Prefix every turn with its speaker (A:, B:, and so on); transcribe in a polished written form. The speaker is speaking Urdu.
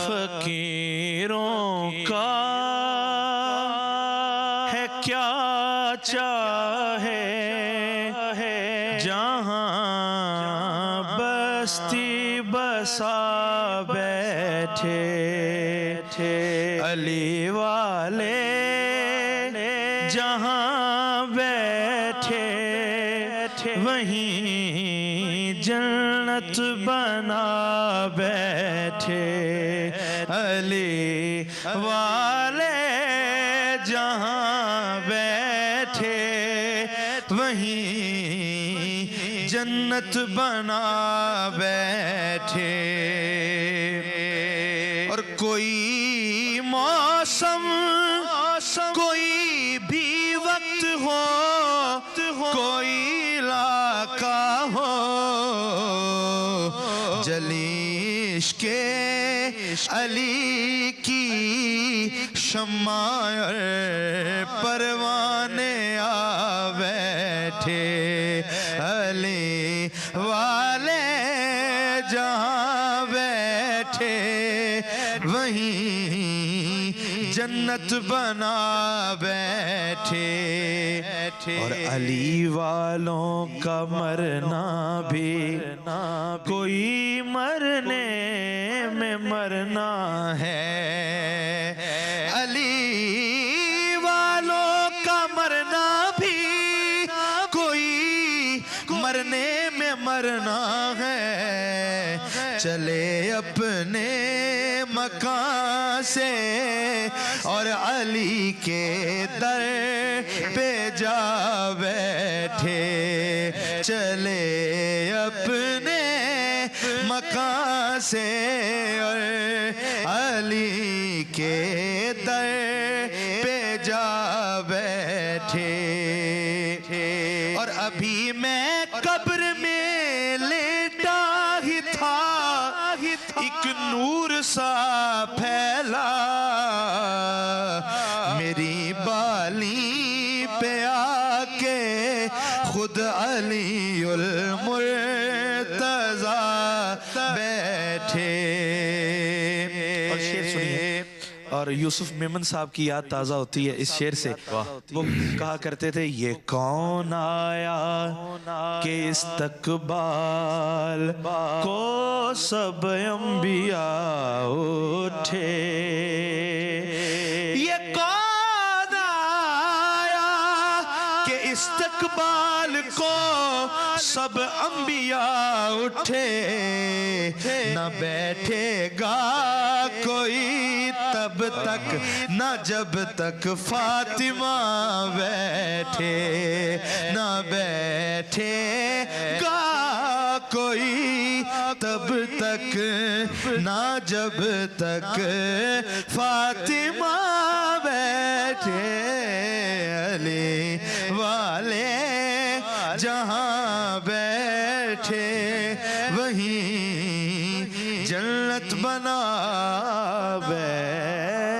A: فقیروں کا ہے کیا چاہے جہاں بستی بسا بیٹھے علی والے جہاں بیٹھے وہیں جنت بنا بیٹھے علی والے جہاں بیٹھے وہیں جنت بنا بیٹھے اور کوئی موسم کوئی بھی وقت ہو کوئی علاقہ ہو جلی عشق علی کی شمع پروانے آ بیٹھے علی والے جہاں بیٹھے وہیں جنت بنا بیٹھے اور علی والوں کا مرنا بھی کوئی مرنے میں مرنا ہے علی والوں کا مرنا بھی کوئی مرنے میں مرنا ہے چلے اپنے مکان سے اور علی کے در پہ جا بیٹھے چلے اپنے مکان سے اور علی کے در پہ جا بیٹھے اور ابھی میں قبر میں لیٹا ہی تھا ایک نور سا پھیلا میری بالی پہ آ کے خود علی المرتضی بیٹھے اور شعر سنیے اور یوسف میمن صاحب کی یاد تازہ ہوتی ہے اس شعر سے وہ کہا کرتے تھے یہ کون آیا کہ استقبال کو سب انبیاء اٹھے یہ کون آیا کہ استقبال کو سب انبیاء اٹھے نہ بیٹھے گا کوئی تب تک نہ جب تک فاطمہ بیٹھے نہ بیٹھے گا کوئی تب تک نہ جب تک فاطمہ بیٹھے علی والے جہاں بیٹھے وہیں جنت بنا بیٹھے